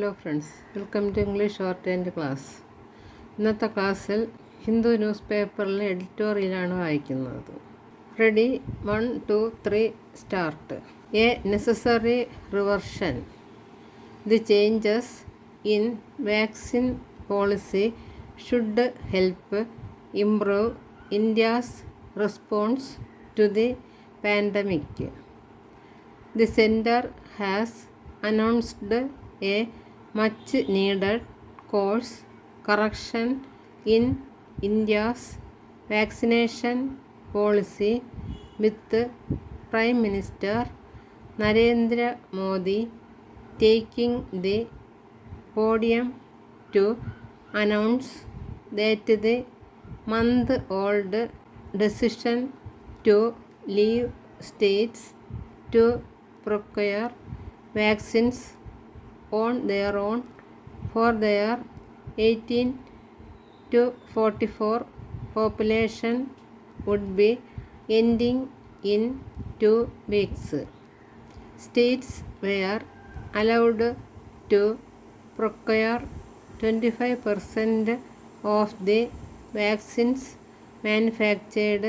Hello friends, welcome to English short class. ഇന്നത്തെ ക്ലാസ്സിൽ Hindu news പേപ്പറിലെ എഡിറ്റോറിയലാണ് വായിക്കുന്നത്. Ready, 1, 2, 3 start. A necessary reversion. The changes in vaccine policy should help improve India's response to the pandemic. The center has announced a much needed course correction in India's vaccination policy, with Prime Minister Narendra Modi taking the podium to announce that the month-old decision to leave states to procure vaccines on their own for their 18 to 44 population would be ending in 2 weeks. States were allowed to procure 25% of the vaccines manufactured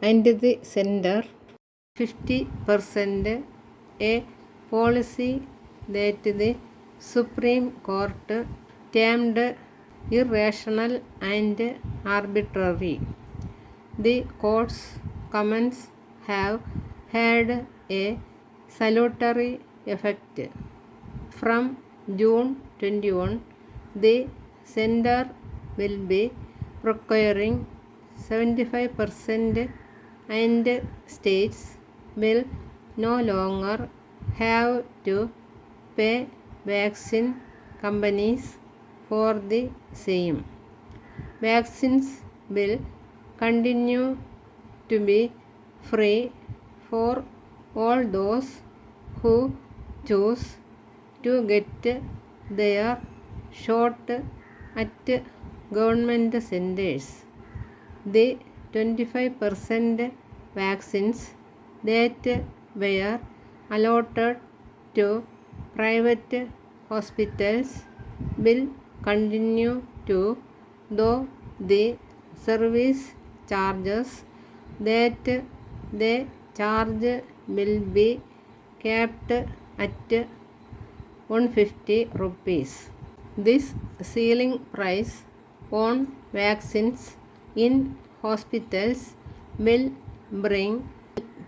and the center 50%, a policy that the Supreme Court termed irrational and arbitrary. The court's comments have had a salutary effect. From June 21, the center will be procuring 75% and states will no longer have to pay vaccine companies for the same. Vaccines will continue to be free for all those who choose to get their shot at government centers. The 25% vaccines that were allotted to private hospitals will continue to, though the service charges that they charge will be kept at 150 rupees. This ceiling price on vaccines in hospitals will bring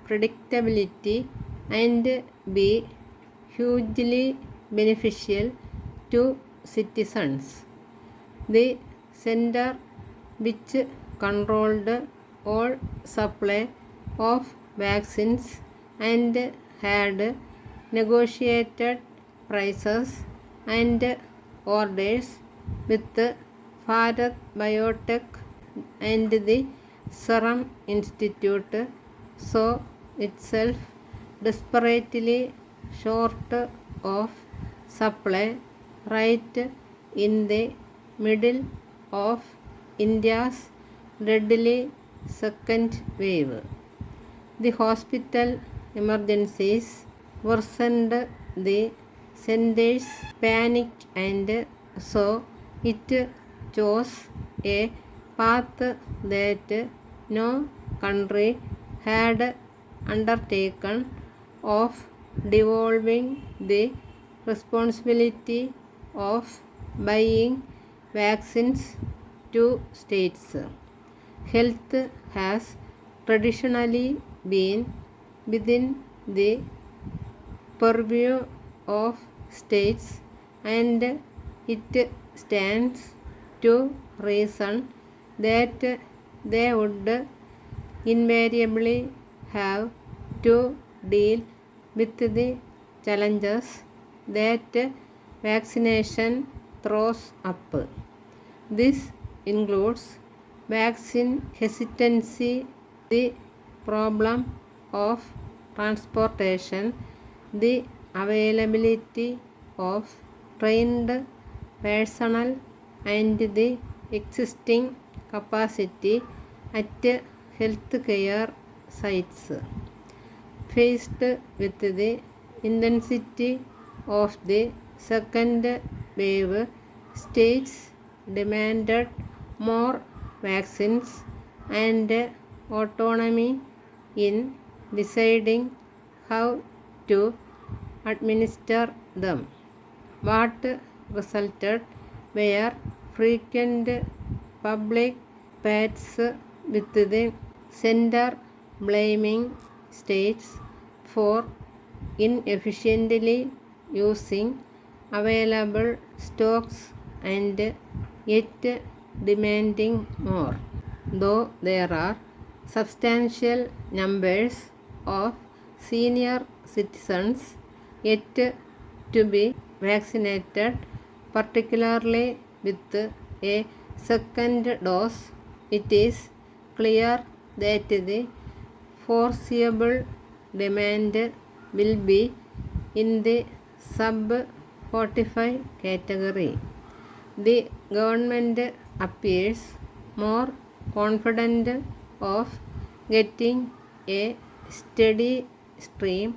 predictability and be hugely beneficial to citizens. The center, which controlled all supply of vaccines and had negotiated prices and orders with Bharat Biotech and the Serum Institute, saw itself desperately short of supply right in the middle of India's deadly second wave. The hospital emergencies worsened the center's panic, and so it chose a path that no country had undertaken, of devolving the responsibility of buying vaccines to states. Health has traditionally been within the purview of states, and it stands to reason that they would invariably have to deal with the challenges that vaccination throws up. This includes vaccine hesitancy, the problem of transportation, the availability of trained personnel, and the existing capacity at healthcare sites. Faced with the intensity of the second wave states demanded more vaccines and autonomy in deciding how to administer them. What resulted were frequent public spats with the center blaming states for inefficiently using available stocks and yet demanding more. Though there are substantial numbers of senior citizens yet to be vaccinated, particularly with a second dose, it is clear that the foreseeable demand will be in the sub-45 category. The government appears more confident of getting a steady stream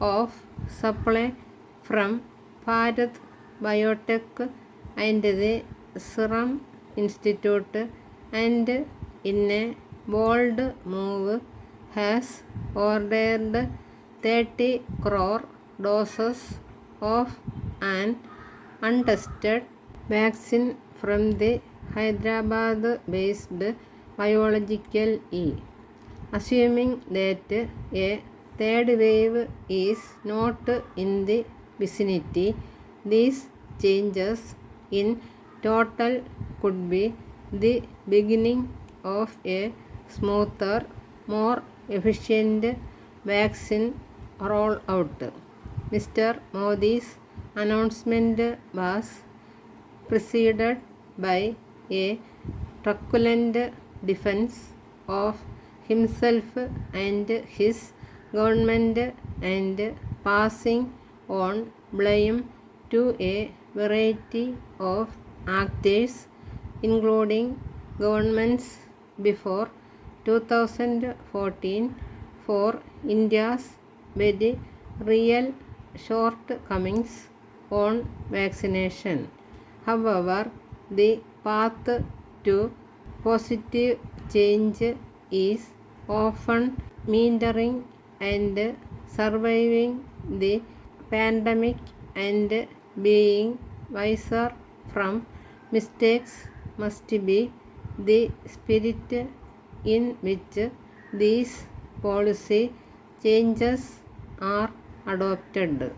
of supply from Bharat Biotech and the Serum Institute, and in a bold move has ordered 30 crore doses of an untested vaccine from the Hyderabad-based Biological E. Assuming that a third wave is not in the vicinity, these changes in total could be the beginning of a smoother, more efficient vaccine rollout. Mr. Modi's announcement was preceded by a truculent defense of himself and his government and passing on blame to a variety of actors, including governments before 2014, for India's very real shortcomings on vaccination. However, the path to positive change is often meandering, and surviving the pandemic and being wiser from mistakes must be the spirit in which these policy changes are adopted.